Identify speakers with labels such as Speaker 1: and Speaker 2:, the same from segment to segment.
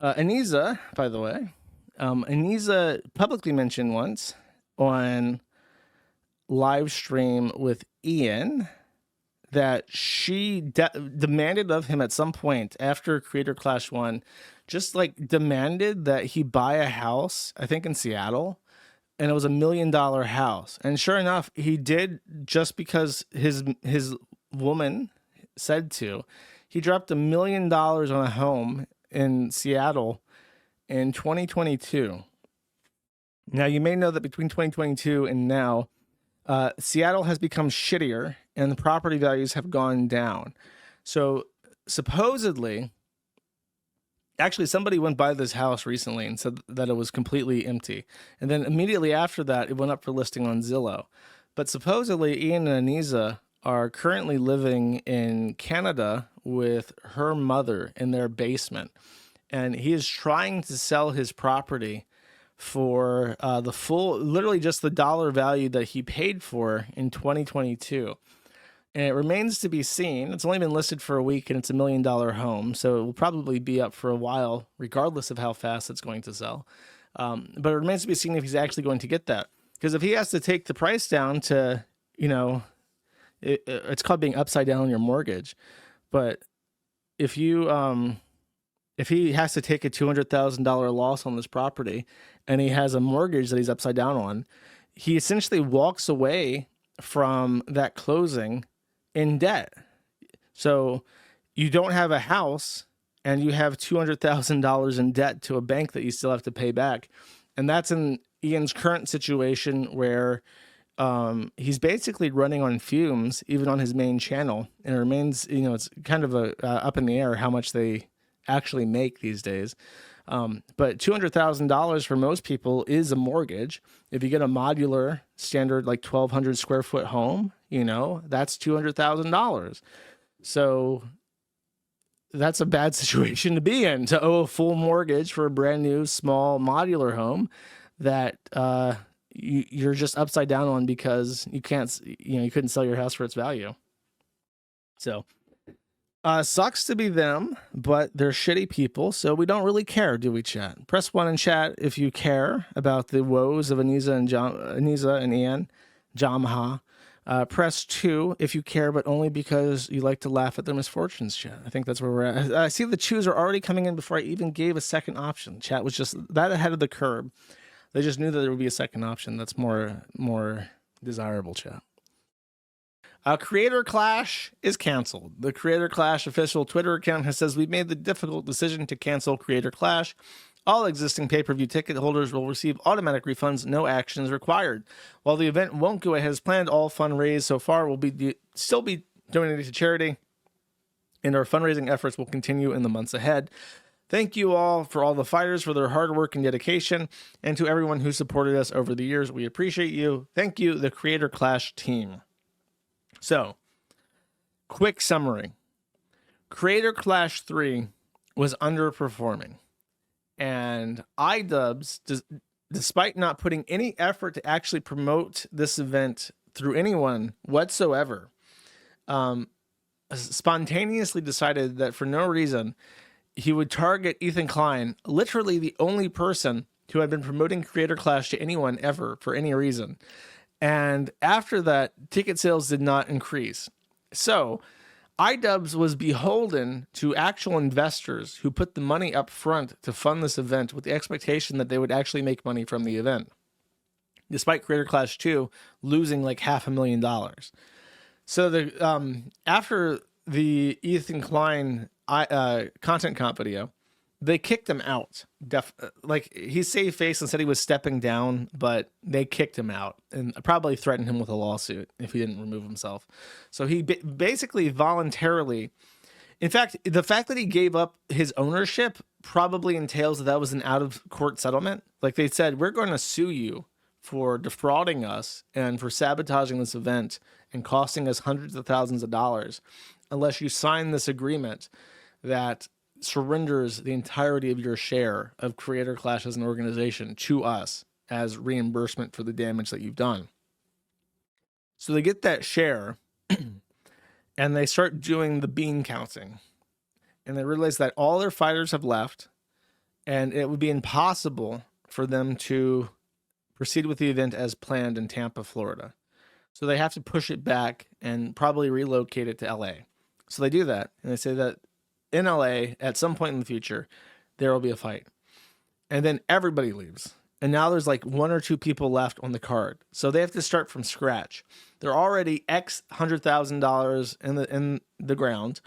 Speaker 1: Anisa, by the way, Anisa publicly mentioned once on live stream with Ian that she demanded of him at some point after Creator Clash 1, just like demanded that he buy a house, I think in Seattle, and it was $1 million house. And sure enough, he did, just because his woman said to. He dropped $1 million on a home in Seattle in 2022. Now, you may know that between 2022 and now, Seattle has become shittier and the property values have gone down. So supposedly, actually, somebody went by this house recently and said that it was completely empty. And then immediately after that, it went up for listing on Zillow. But supposedly, Ian and Anisa are currently living in Canada with her mother in their basement. And he is trying to sell his property for the full, literally just the dollar value that he paid for in 2022. And it remains to be seen. It's only been listed for a week and it's $1 million home. So it will probably be up for a while, regardless of how fast it's going to sell. But it remains to be seen if he's actually going to get that. Because if he has to take the price down to, it's called being upside down on your mortgage. But if he has to take a $200,000 loss on this property and he has a mortgage that he's upside down on, he essentially walks away from that closing in debt. So you don't have a house and you have $200,000 in debt to a bank that you still have to pay back. And that's in Ian's current situation where he's basically running on fumes, even on his main channel. And it remains, it's kind of up in the air how much they actually make these days. But $200,000 for most people is a mortgage. If you get a modular standard, like 1,200 square foot home, that's $200,000. So that's a bad situation to be in, to owe a full mortgage for a brand new small modular home that you're just upside down on because you couldn't sell your house for its value. So sucks to be them, but they're shitty people, so we don't really care, do we, chat? Press 1 in chat if you care about the woes of Anisa and Ian, Jamha. Press 2 if you care, but only because you like to laugh at their misfortunes, chat. I think that's where we're at. I see the chews are already coming in before I even gave a second option. Chat was just that ahead of the curve. They just knew that there would be a second option. That's more desirable, chat. Creator Clash is canceled. The Creator Clash official Twitter account has says we've made the difficult decision to cancel Creator Clash. All existing pay-per-view ticket holders will receive automatic refunds, no actions required. While the event won't go ahead as planned, all funds raised so far will still be donated to charity, and our fundraising efforts will continue in the months ahead. Thank you all for all the fighters for their hard work and dedication, and to everyone who supported us over the years. We appreciate you. Thank you, the Creator Clash team. So, quick summary. Creator Clash 3 was underperforming. And Idubbbz, despite not putting any effort to actually promote this event through anyone whatsoever, spontaneously decided that for no reason, he would target Ethan Klein, literally the only person who had been promoting Creator Clash to anyone ever for any reason. And after that, ticket sales did not increase. So Idubbbz was beholden to actual investors who put the money up front to fund this event with the expectation that they would actually make money from the event, despite Creator Clash 2 losing like $500,000. So after the Ethan Klein content comp video, they kicked him out. He saved face and said he was stepping down, but they kicked him out and probably threatened him with a lawsuit if he didn't remove himself. So he basically voluntarily, in fact, the fact that he gave up his ownership probably entails that was an out-of-court settlement. Like they said, we're going to sue you for defrauding us and for sabotaging this event and costing us hundreds of thousands of dollars unless you sign this agreement that surrenders the entirety of your share of Creator Clash as an organization to us as reimbursement for the damage that you've done. So they get that share and they start doing the bean counting. And they realize that all their fighters have left and it would be impossible for them to proceed with the event as planned in Tampa, Florida. So they have to push it back and probably relocate it to LA. So they do that, and they say that in LA, at some point in the future, there will be a fight. And then everybody leaves. And now there's like 1 or 2 people left on the card. So they have to start from scratch. They're already X $100,000 in the ground,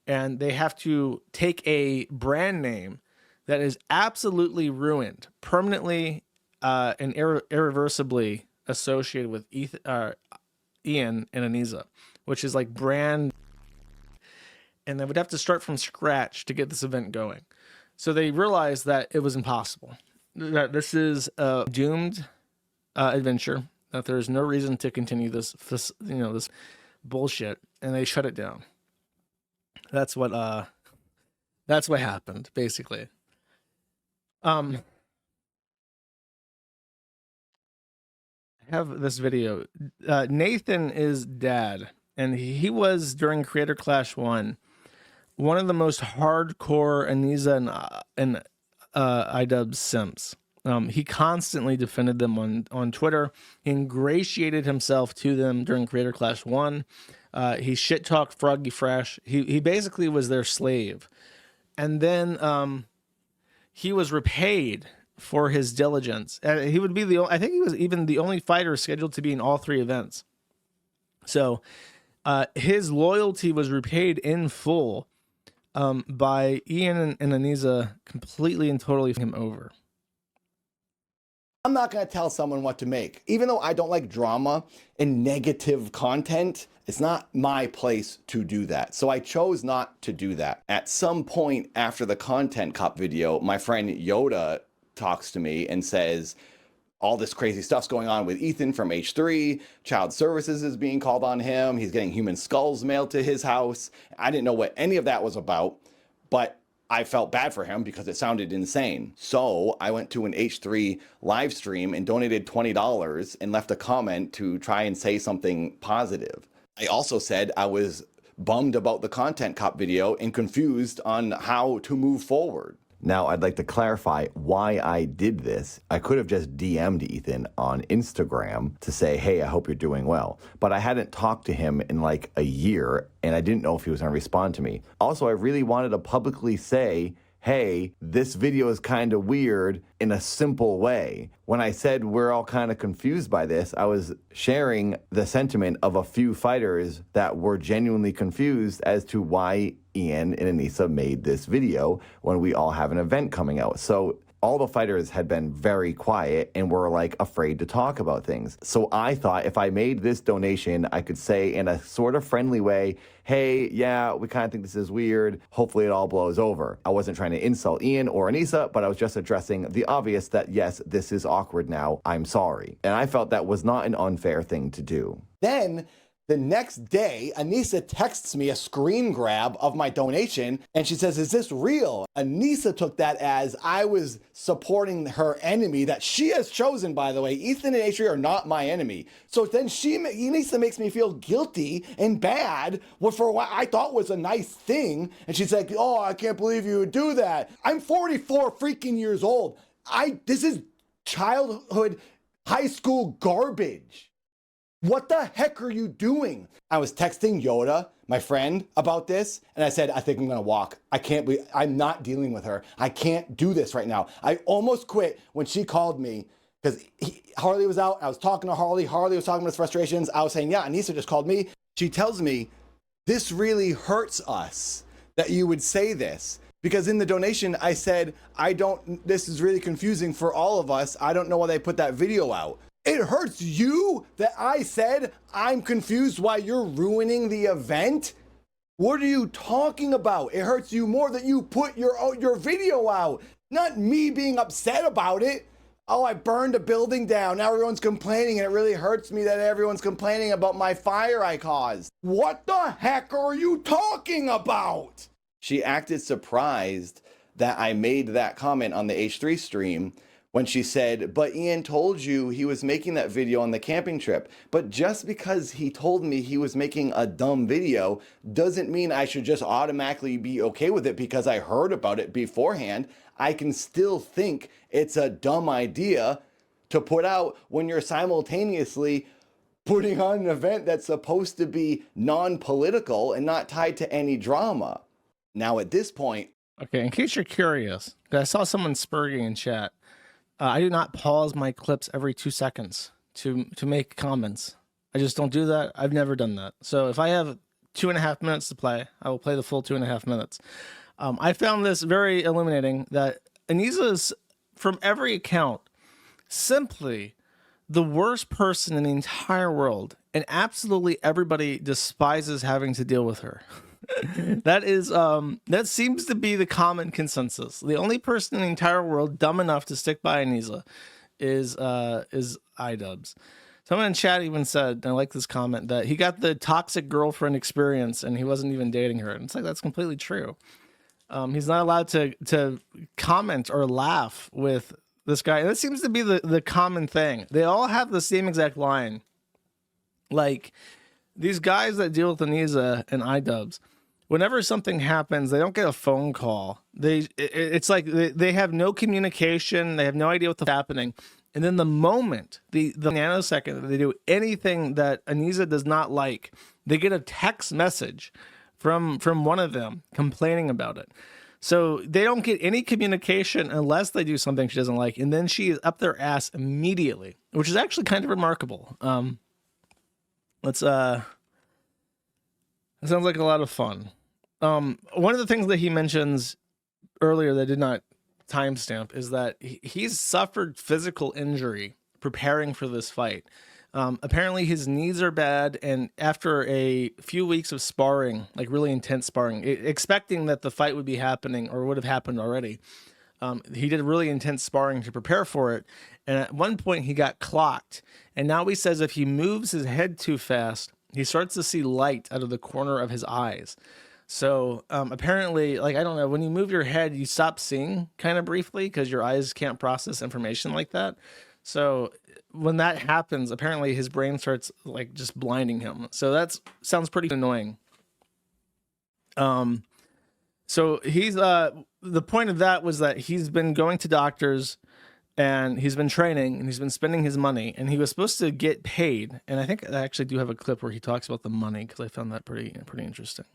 Speaker 1: and they have to take a brand name that is absolutely ruined, permanently and irreversibly associated with Ian and Anisa, which is like brand, and they would have to start from scratch to get this event going. So they realized that it was impossible, that this is a doomed adventure, that there's no reason to continue this bullshit, and they shut it down. That's what happened, basically. I have this video. Nathan is dad, and he was, during Creator Clash 1, one of the most hardcore Anisa and Idubbbz simps. He constantly defended them on Twitter. He ingratiated himself to them during Creator Clash 1. He shit-talked Froggy Fresh. He basically was their slave. And then he was repaid for his diligence. He would be I think he was even the only fighter scheduled to be in all 3 events. So his loyalty was repaid in full by Ian and Anisa completely and totally him over.
Speaker 2: I'm not going to tell someone what to make. Even though I don't like drama and negative content, it's not my place to do that. So I chose not to do that. At some point after the Content Cup video, my friend Yoda talks to me and says, all this crazy stuff's going on with Ethan from H3. Child Services is being called on him. He's getting human skulls mailed to his house. I didn't know what any of that was about, but I felt bad for him because it sounded insane. So I went to an H3 live stream and donated $20 and left a comment to try and say something positive. I also said I was bummed about the Content Cup video and confused on how to move forward. Now, I'd like to clarify why I did this. I could have just DM'd Ethan on Instagram to say, hey, I hope you're doing well. But I hadn't talked to him in like a year, and I didn't know if he was going to respond to me. Also, I really wanted to publicly say, hey, this video is kind of weird in a simple way. When I said we're all kind of confused by this, I was sharing the sentiment of a few fighters that were genuinely confused as to why Ian and Anisa made this video when we all have an event coming out. So all the fighters had been very quiet and were like afraid to talk about things. So I thought if I made this donation, I could say in a sort of friendly way, hey, yeah, we kind of think this is weird. Hopefully it all blows over. I wasn't trying to insult Ian or Anisa, but I was just addressing the obvious that yes, this is awkward now. I'm sorry. And I felt that was not an unfair thing to do. Then the next day, Anisa texts me a screen grab of my donation, and she says, is this real? Anisa took that as I was supporting her enemy that she has chosen, by the way. Ethan and H3 are not my enemy. So then Anisa makes me feel guilty and bad for what I thought was a nice thing. And she's like, oh, I can't believe you would do that. I'm 44 freaking years old. This is childhood, high school garbage. What the heck are you doing? I was texting Yoda, my friend, about this, and I said, I think I'm gonna walk. I'm not dealing with her. I can't do this right now. I almost quit when she called me because Harley was out. I was talking to Harley. Harley was talking about his frustrations. I was saying, yeah, Anisa just called me. She tells me, this really hurts us that you would say this. Because in the donation, I said, this is really confusing for all of us. I don't know why they put that video out. It hurts you that I said I'm confused why you're ruining the event? What are you talking about? It hurts you more that you put your video out, not me being upset about it. Oh, I burned a building down. Now everyone's complaining, and it really hurts me that everyone's complaining about my fire I caused. What the heck are you talking about? She acted surprised that I made that comment on the H3 stream when she said, but Ian told you he was making that video on the camping trip. But just because he told me he was making a dumb video doesn't mean I should just automatically be okay with it because I heard about it beforehand. I can still think it's a dumb idea to put out when you're simultaneously putting on an event that's supposed to be non-political and not tied to any drama. Now at this point,
Speaker 1: Okay, in case you're curious, 'cause I saw someone spurring in chat. I do not pause my clips every 2 seconds to make comments. I just don't do that. I've never done that. So if I have 2.5 minutes to play, I will play the full 2.5 minutes. I found this very illuminating that Anisa is, from every account, simply the worst person in the entire world, and absolutely everybody despises having to deal with her. That seems to be the common consensus. The only person in the entire world dumb enough to stick by Anisa is Idubbbz. Someone in chat even said, and I like this comment, that he got the toxic girlfriend experience and he wasn't even dating her. And it's like, that's completely true. He's not allowed to comment or laugh with this guy. And that seems to be the common thing. They all have the same exact line. Like, these guys that deal with Anisa and Idubbbz, whenever something happens, they don't get a phone call. It's like they have no communication. They have no idea what's happening. And then the moment, the nanosecond that they do anything that Anisa does not like, they get a text message from one of them complaining about it. So they don't get any communication unless they do something she doesn't like. And then she is up their ass immediately, which is actually kind of remarkable. That sounds like a lot of fun. One of the things that he mentions earlier that I did not timestamp is that he's suffered physical injury preparing for this fight. Apparently his knees are bad, and after a few weeks of sparring, like really intense sparring, expecting that the fight would be happening or would have happened already, he did really intense sparring to prepare for it. And at one point he got clocked. And now he says if he moves his head too fast, he starts to see light out of the corner of his eyes. So apparently, like, I don't know, when you move your head, you stop seeing kind of briefly because your eyes can't process information like that. So when that happens, apparently his brain starts like just blinding him. So that sounds pretty annoying. So he's the point of that was that he's been going to doctors and he's been training and he's been spending his money, and he was supposed to get paid. And I think I actually do have a clip where he talks about the money because I found that pretty interesting.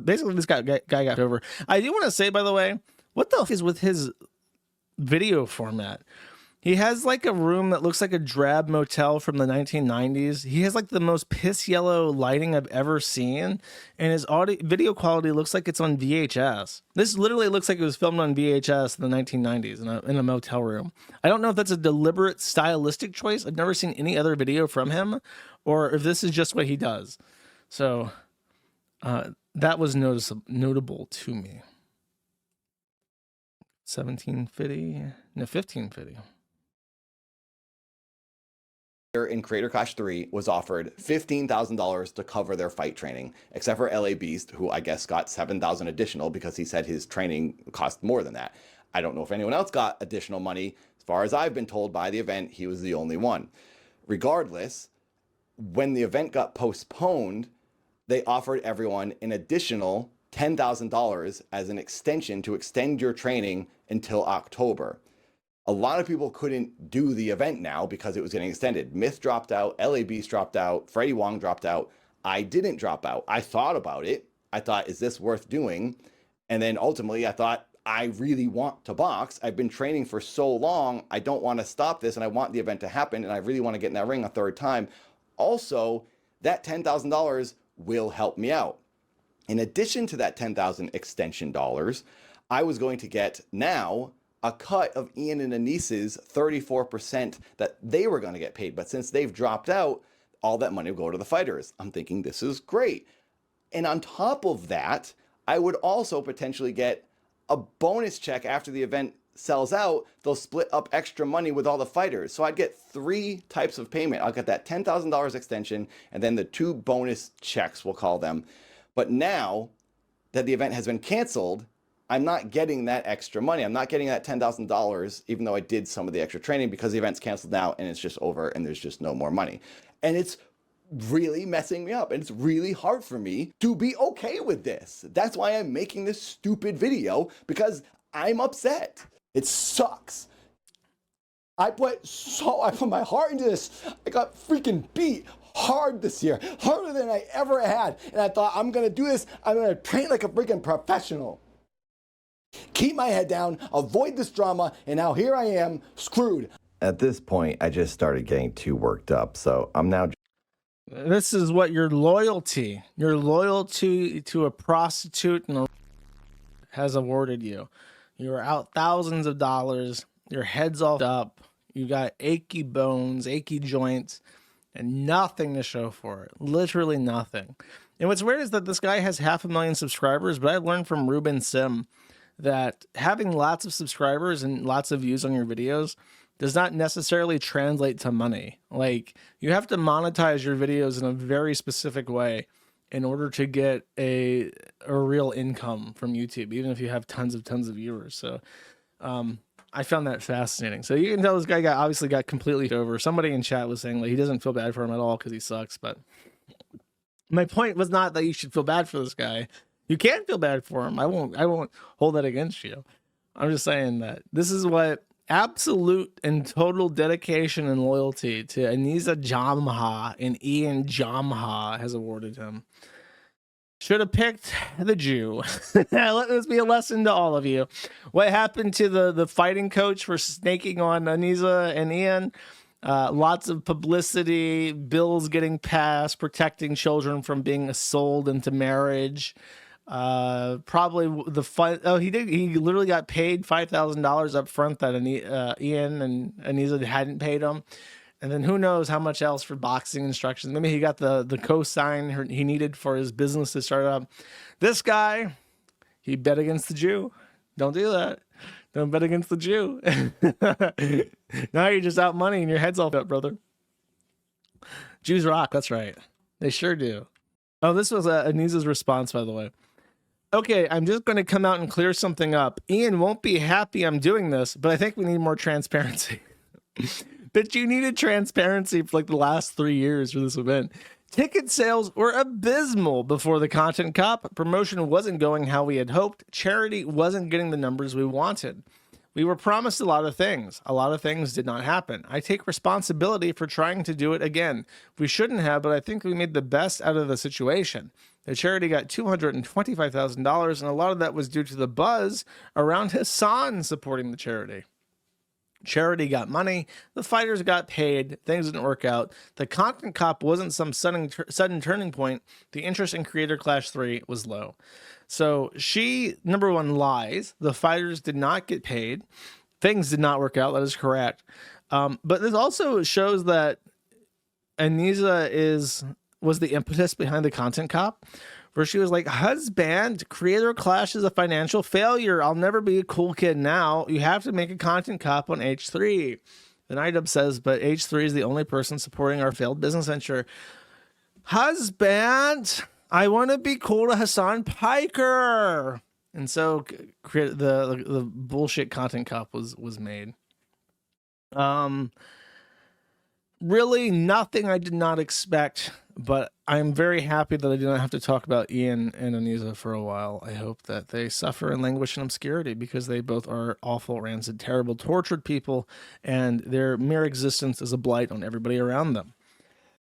Speaker 1: Basically, this guy got over. I do want to say, by the way, what the f is with his video format? He has like a room that looks like a drab motel from the 1990s. He has like the most piss yellow lighting I've ever seen, and his video quality looks like it's on VHS. This literally looks like it was filmed on VHS in the 1990s in a motel room. I don't know if that's a deliberate stylistic choice. I've never seen any other video from him, or if this is just what he does. So that was notable to me. 1750, no, 1550.
Speaker 2: In Creator Clash 3 was offered $15,000 to cover their fight training, except for LA Beast, who I guess got $7,000 additional because he said his training cost more than that. I don't know if anyone else got additional money. As far as I've been told by the event, he was the only one. Regardless, when the event got postponed, they offered everyone an additional $10,000 as an extension to extend your training until October. A lot of people couldn't do the event now because it was getting extended. Myth dropped out, LA Beast dropped out, Freddie Wong dropped out. I didn't drop out. I thought about it. I thought, is this worth doing? And then ultimately I thought, I really want to box. I've been training for so long. I don't want to stop this, and I want the event to happen, and I really want to get in that ring a third time. Also, that $10,000 will help me out. In addition to that $10,000 extension dollars, I was going to get now a cut of Ian and Anisa's 34% that they were going to get paid. But since they've dropped out, all that money will go to the fighters. I'm thinking this is great. And on top of that, I would also potentially get a bonus check after the event sells out. They'll split up extra money with all the fighters. So I'd get 3 types of payment. I'll get that $10,000 extension and then the 2 bonus checks, we'll call them. But now that the event has been canceled, I'm not getting that extra money. I'm not getting that $10,000, even though I did some of the extra training, because the event's canceled now and it's just over and there's just no more money. And it's really messing me up, and it's really hard for me to be okay with this. That's why I'm making this stupid video, because I'm upset. It sucks. I put my heart into this. I got freaking beat hard this year, harder than I ever had. And I thought, I'm gonna do this. I'm gonna train like a freaking professional. Keep my head down, avoid this drama, and now here I am, screwed. At this point, I just started getting too worked up, so I'm now...
Speaker 1: This is what your loyalty to a prostitute and a has awarded you. You are out thousands of dollars, your head's all up, you got achy bones, achy joints, and nothing to show for it. Literally nothing. And what's weird is that this guy has 500,000 subscribers, but I learned from Ruben Sim that having lots of subscribers and lots of views on your videos does not necessarily translate to money. Like, you have to monetize your videos in a very specific way in order to get a real income from YouTube, even if you have tons of viewers. So I found that fascinating. So you can tell this guy obviously got completely over. Somebody in chat was saying like he doesn't feel bad for him at all because he sucks. But my point was not that you should feel bad for this guy. You can feel bad for him. I won't hold that against you. I'm just saying that this is what absolute and total dedication and loyalty to Anisa Jamha and Ian Jamha has awarded him. Should have picked the Jew. Let this be a lesson to all of you. What happened to the fighting coach for snaking on Anisa and Ian? Lots of publicity, bills getting passed, protecting children from being sold into marriage. Probably the fun. Oh, he literally got paid $5,000 up front that Ian and Anisa hadn't paid him. And then who knows how much else for boxing instructions. Maybe he got the cosign he needed for his business to start up. This guy, he bet against the Jew. Don't do that. Don't bet against the Jew. Now you're just out money and your head's all up, brother. Jews rock. That's right. They sure do. Oh, this was Anisa's response, by the way. Okay, I'm just going to come out and clear something up. Ian won't be happy I'm doing this, but I think we need more transparency. But you needed transparency for like the last 3 years for this event. Ticket sales were abysmal before the Content Cop. Promotion wasn't going how we had hoped. Charity wasn't getting the numbers we wanted. We were promised a lot of things. A lot of things did not happen. I take responsibility for trying to do it again. We shouldn't have, but I think we made the best out of the situation. The charity got $225,000, and a lot of that was due to the buzz around Hassan supporting the charity. Charity got money, the fighters got paid, things didn't work out. The Content Cop wasn't some sudden turning point. The interest in Creator Clash 3 was low. So she, number one, lies. The fighters did not get paid. Things did not work out. That is correct. But this also shows that Anisa was the impetus behind the Content Cop, where she was like, husband, Creator Clash is a financial failure. I'll never be a cool kid now. You have to make a Content Cop on H3. Then Idubbbz says, but H3 is the only person supporting our failed business venture. Husband, I want to be cool to Hassan Piker. And so the bullshit Content Cop was made. Really nothing I did not expect, but I'm very happy that I did not have to talk about Ian and Anisa for a while. I hope that they suffer and languish in obscurity because they both are awful, rancid, terrible, tortured people, and their mere existence is a blight on everybody around them.